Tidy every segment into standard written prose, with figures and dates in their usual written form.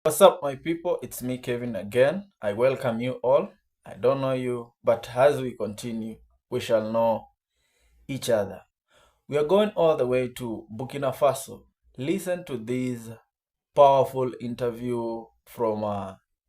What's up, my people? It's me, Kevin, again. I welcome you all. I don't know you, but as we continue, we shall know each other. We are going all the way to Burkina Faso. Listen to this powerful interview from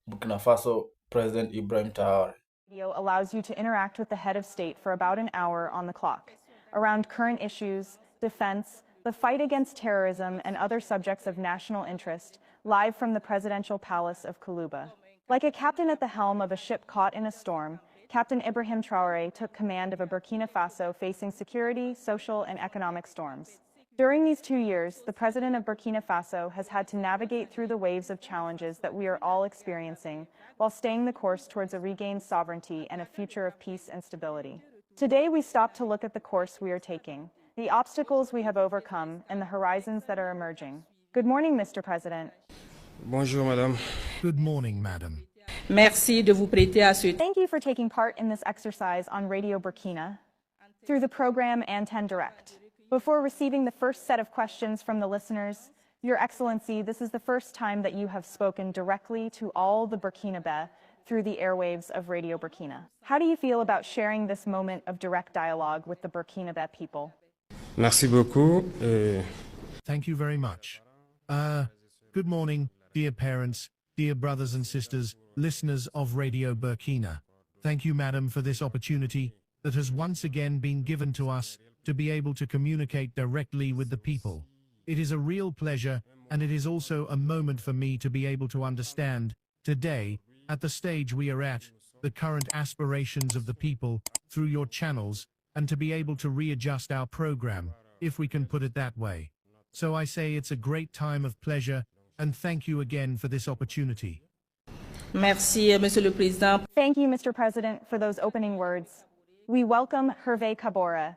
Burkina Faso President Ibrahim Traore. Radio allows you to interact with the head of state for about an hour on the clock around current issues, defense, the fight against terrorism, and other subjects of national interest, live from the presidential palace of Kuluba. Like a captain at the helm of a ship caught in a storm, Captain Ibrahim Traore took command of a Burkina Faso facing security, social, and economic storms. During these 2 years, the president of Burkina Faso has had to navigate through the waves of challenges that we are all experiencing while staying the course towards a regained sovereignty and a future of peace and stability. Today, we stop to look at the course we are taking, the obstacles we have overcome, and the horizons that are emerging. Good morning, Mr. President. Bonjour, madame. Good morning, madam. Merci de vous prêter à ce Thank you for taking part in this exercise on Radio Burkina through the program Antenne Direct. Before receiving the first set of questions from the listeners, Your Excellency, this is the first time that you have spoken directly to all the Burkinabe through the airwaves of Radio Burkina. How do you feel about sharing this moment of direct dialogue with the Burkinabe people? Merci beaucoup. Thank you very much. Good morning, dear parents, dear brothers and sisters, listeners of Radio Burkina. Thank you, madam, for this opportunity that has once again been given to us to be able to communicate directly with the people. It is a real pleasure, and it is also a moment for me to be able to understand, today, at the stage we are at, the current aspirations of the people through your channels, and to be able to readjust our program, if we can put it that way. So I say it's a great time of pleasure, and thank you again for this opportunity. Merci, Monsieur le Président. Thank you, Mr. President, for those opening words. We welcome Hervé Kabore,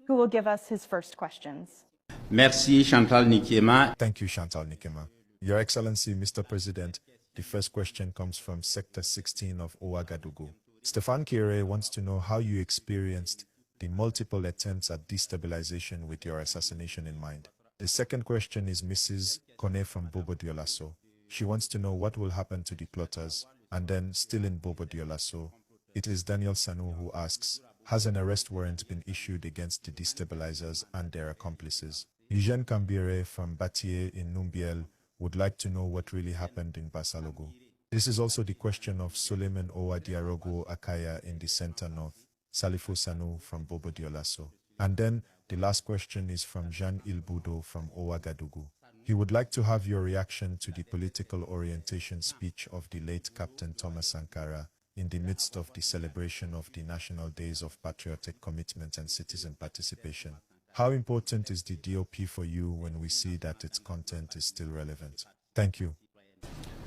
who will give us his first questions. Merci, Chantal Nikema. Thank you, Chantal Nikema. Your Excellency, Mr. President, the first question comes from Sector 16 of Ouagadougou. Stefan Kire wants to know how you experienced the multiple attempts at destabilization with your assassination in mind. The second question is Mrs. Kone from Bobo Dioulasso. She wants to know what will happen to the plotters. And then, still in Bobo Dioulasso, it is Daniel Sanu who asks, has an arrest warrant been issued against the destabilizers and their accomplices? Eugene Kambire from Batier in Numbiel would like to know what really happened in Basalogo. This is also the question of Suleiman Owa Diarogo Akaya in the Center North, Salifo Sanu from Bobo Dioulasso. And then the last question is from Jean Ilbudo from Ouagadougou. He would like to have your reaction to the political orientation speech of the late Captain Thomas Sankara in the midst of the celebration of the National Days of Patriotic Commitment and Citizen Participation. How important is the DOP for you when we see that its content is still relevant? Thank you.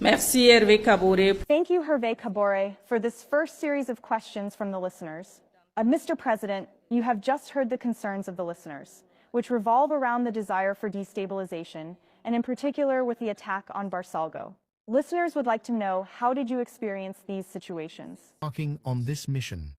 Merci, Hervé Kabore. Thank you, Hervé Kabore, for this first series of questions from the listeners. Mr. President, you have just heard the concerns of the listeners, which revolve around the desire for destabilization, and in particular with the attack on Barsalgo. Listeners would like to know, how did you experience these situations? Embarking on this mission,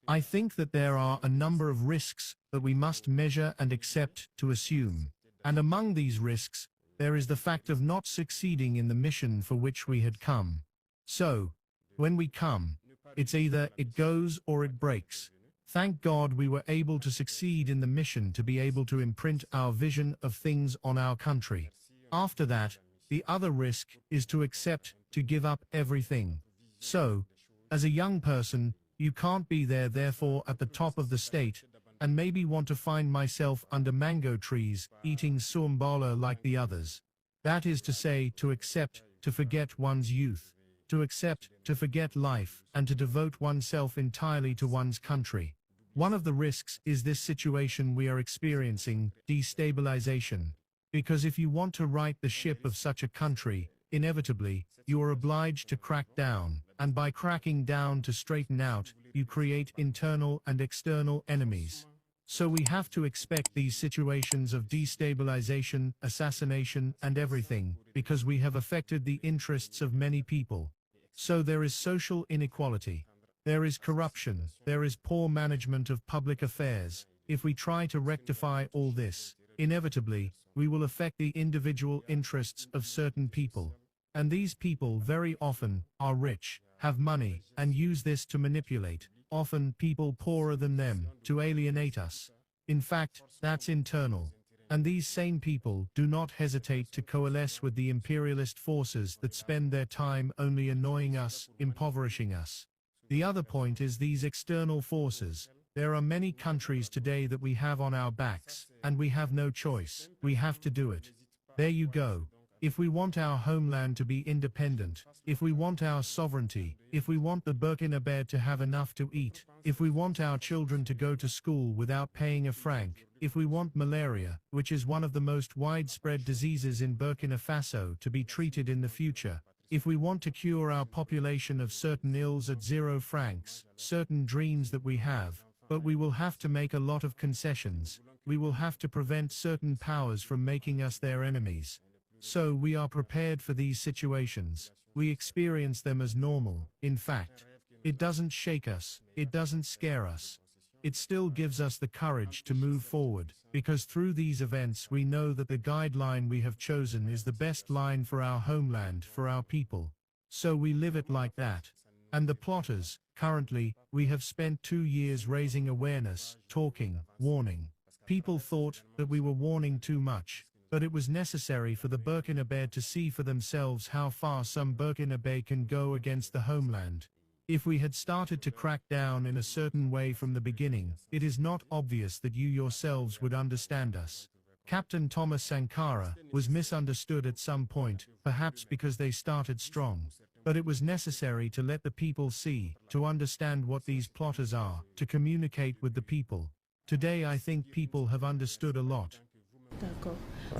I think that there are a number of risks that we must measure and accept to assume. And among these risks, there is the fact of not succeeding in the mission for which we had come. So, when we come, it's either it goes or it breaks. Thank God we were able to succeed in the mission to be able to imprint our vision of things on our country. After that, the other risk is to accept to give up everything. So, as a young person, you can't be there therefore at the top of the state, and maybe want to find myself under mango trees, eating sumbala like the others. That is to say, to accept, to forget one's youth, to accept, to forget life, and to devote oneself entirely to one's country. One of the risks is this situation we are experiencing, destabilization. Because if you want to right the ship of such a country, inevitably, you are obliged to crack down, and by cracking down to straighten out, you create internal and external enemies. So we have to expect these situations of destabilization, assassination, and everything, because we have affected the interests of many people. So there is social inequality. There is corruption, there is poor management of public affairs. If we try to rectify all this, inevitably, we will affect the individual interests of certain people. And these people very often are rich, have money, and use this to manipulate, often people poorer than them, to alienate us. In fact, that's internal. And these same people do not hesitate to coalesce with the imperialist forces that spend their time only annoying us, impoverishing us. The other point is these external forces. There are many countries today that we have on our backs, and we have no choice. We have to do it. There you go. If we want our homeland to be independent, if we want our sovereignty, if we want the Burkina Faso to have enough to eat, if we want our children to go to school without paying a franc, if we want malaria, which is one of the most widespread diseases in Burkina Faso, to be treated in the future, if we want to cure our population of certain ills at 0 francs, certain dreams that we have, but we will have to make a lot of concessions. We will have to prevent certain powers from making us their enemies. So we are prepared for these situations. We experience them as normal. In fact, it doesn't shake us. It doesn't scare us. It still gives us the courage to move forward, because through these events we know that the guideline we have chosen is the best line for our homeland, for our people. So we live it like that. And the plotters, currently, we have spent 2 years raising awareness, talking, warning. People thought that we were warning too much. But it was necessary for the Burkina Faso to see for themselves how far some Burkina Faso can go against the homeland. If we had started to crack down in a certain way from the beginning, it is not obvious that you yourselves would understand us. Captain Thomas Sankara was misunderstood at some point, perhaps because they started strong. But it was necessary to let the people see, to understand what these plotters are, to communicate with the people. Today I think people have understood a lot.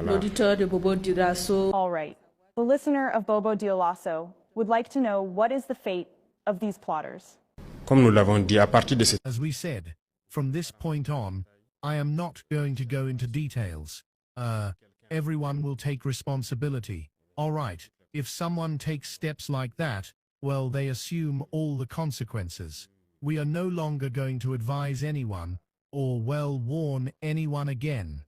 L'auditeur de Bobo Dioulasso. All right. The listener of Bobo Dioulasso would like to know what is the fate of these plotters. Comme nous l'avons dit, à partir de As we said, from this point on, I am not going to go into details. Everyone will take responsibility. All right, if someone takes steps like that, well, they assume all the consequences. We are no longer going to advise anyone, or well, warn anyone again.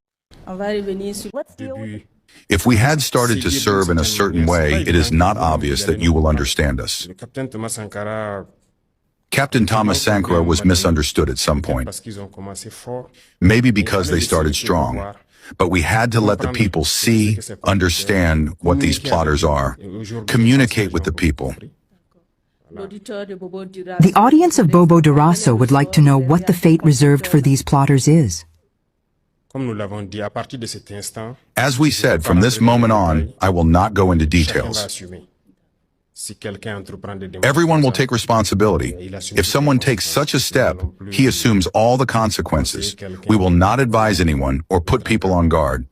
Let's deal with If we had started to serve in a certain way, it is not obvious that you will understand us. le capitaine Thomas Sankara, Captain Thomas Sankara was misunderstood at some point, parce qu'ils ont commencé fort, maybe because they started strong. But we had to let the people see, understand what these plotters are, communicate with the people. The audience of Bobo Dioulasso would like to know what the fate reserved for these plotters is. comme nous l'avons dit, à partir de cet instant, As we said, from this moment on, I will not go into chacun va details. assumer. Si quelqu'un entreprend des Everyone will démarches, take responsibility. If someone takes such a step, he assumes all the consequences. We will not advise anyone or put people on guard.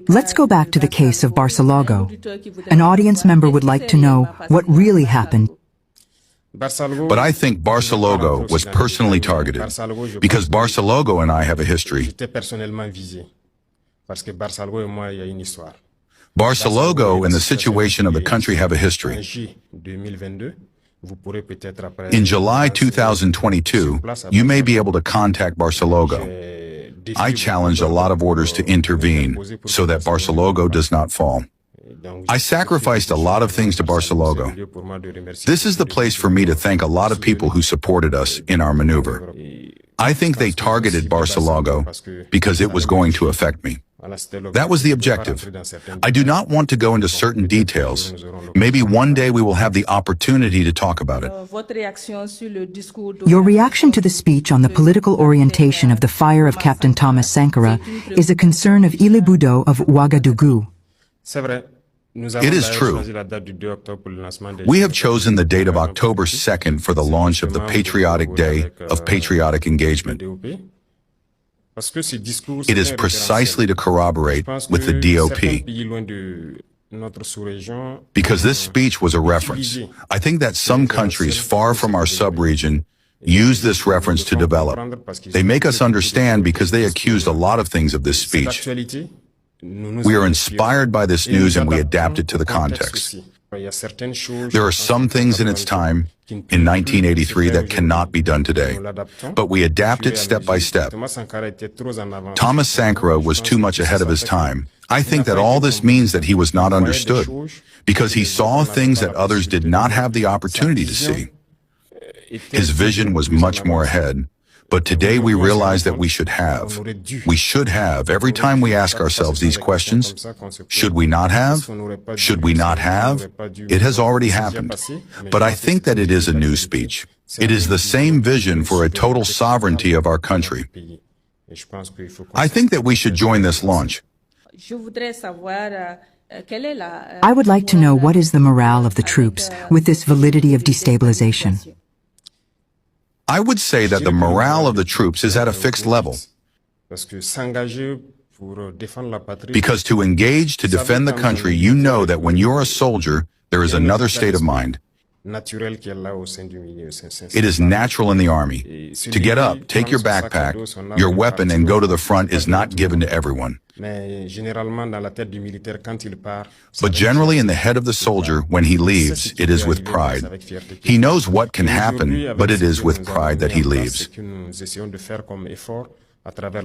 Let's go back to the case of Barcelogo. An audience member would like to know what really happened. But I think Barcelogo was personally targeted because Barcelogo and I have a history. j'étais personnellement visé. Parce que Barcelogo et moi, il y a une histoire. Barcelogo and the situation of the country have a history. En J 2022, vous pourrez peut-être après. In July 2022, you may be able to contact Barcelogo. I challenged a lot of orders to intervene so that Barcelogo does not fall. I sacrificed a lot of things to Barcelogo. This is the place for me to thank a lot of people who supported us in our maneuver. I think they targeted Barcelogo because it was going to affect me. That was the objective. I do not want to go into certain details. Maybe one day we will have the opportunity to talk about it. Your reaction to the speech on the political orientation of the fire of Captain Thomas Sankara is a concern of Ile Budo of Ouagadougou. C'est vrai. It is true. We have chosen the date of October 2nd for the launch of the Patriotic Day of Patriotic Engagement. It is precisely to corroborate with the DOP. Because this speech was a reference. I think that some countries far from our sub-region use this reference to develop. They make us understand because they accused a lot of things of this speech. We are inspired by this news and we adapt it to the context. There are some things in its time, in 1983, that cannot be done today, but we adapt it step by step. Thomas Sankara was too much ahead of his time. I think that all this means that he was not understood, because he saw things that others did not have the opportunity to see. His vision was much more ahead, but today we realize that we should have. We should have. Every time we ask ourselves these questions, should we not have? Should we not have? It has already happened. But I think that it is a new speech. It is the same vision for a total sovereignty of our country. I think that we should join this launch. I would like to know what is the morale of the troops with this validity of destabilization. I would say that the morale of the troops is at a fixed level. Because to engage, to defend the country, you know that when you're a soldier, there is another state of mind. It is natural in the army. To get up, take your backpack, your weapon, and go to the front is not given to everyone. But generally in the head of the soldier, when he leaves, it is with pride. He knows what can happen, but it is with pride that he leaves.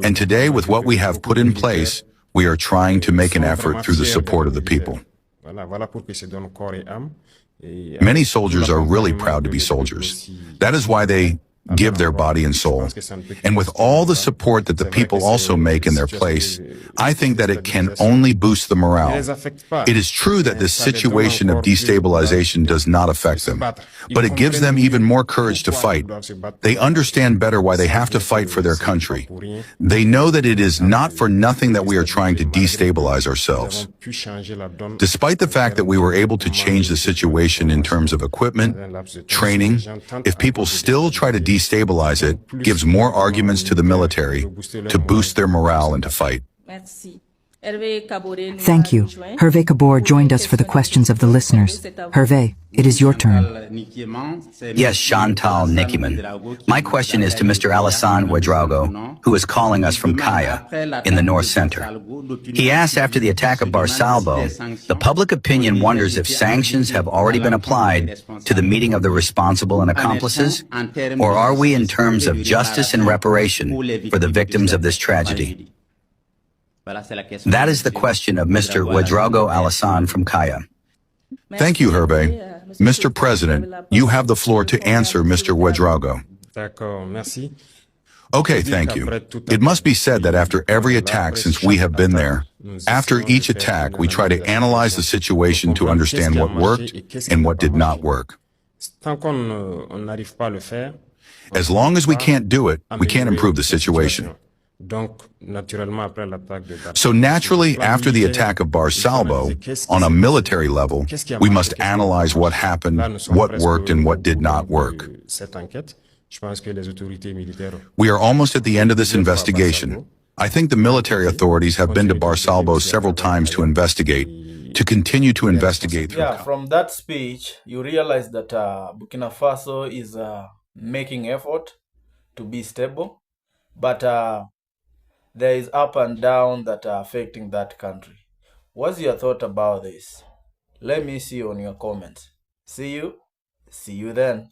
And today, with what we have put in place, we are trying to make an effort through the support of the people. Many soldiers are really proud to be soldiers. That is why they give their body and soul. And with all the support that the people also make in their place, I think that it can only boost the morale. It is true that this situation of destabilization does not affect them, but it gives them even more courage to fight. They understand better why they have to fight for their country. They know that it is not for nothing that we are trying to destabilize ourselves. Despite the fact that we were able to change the situation in terms of equipment, training, if people still try to destabilize it, gives more arguments to the military to boost their morale and to fight. Thank you. Hervé Kabor joined us for the questions of the listeners. Hervé, it is your turn. Yes, Chantal Nikiman. My question is to Mr. Alassane Ouedraogo, who is calling us from Kaya, in the North Center. He asks, after the attack of Barsalbo, the public opinion wonders if sanctions have already been applied to the meeting of the responsible and accomplices, or are we in terms of justice and reparation for the victims of this tragedy? That is the question of Mr. Ouedraogo Alassane from Kaya. Thank you, Hervé. Mr. President, you have the floor to answer Mr. Ouedraogo. Okay, thank you. It must be said that after every attack since we have been there, after each attack, we try to analyze the situation to understand what worked and what did not work. As long as we can't do it, we can't improve the situation. So naturally, after the attack of Barsalbo, on a military level, we must analyze what happened, what worked, and what did not work. We are almost at the end of this investigation. I think the military authorities have been to Barsalbo several times to investigate, to continue to investigate. Yeah, from that speech, you realize that Burkina Faso is making effort to be stable, but there is up and down that are affecting that country. What's your thought about this? Let me see on your comments. See you then.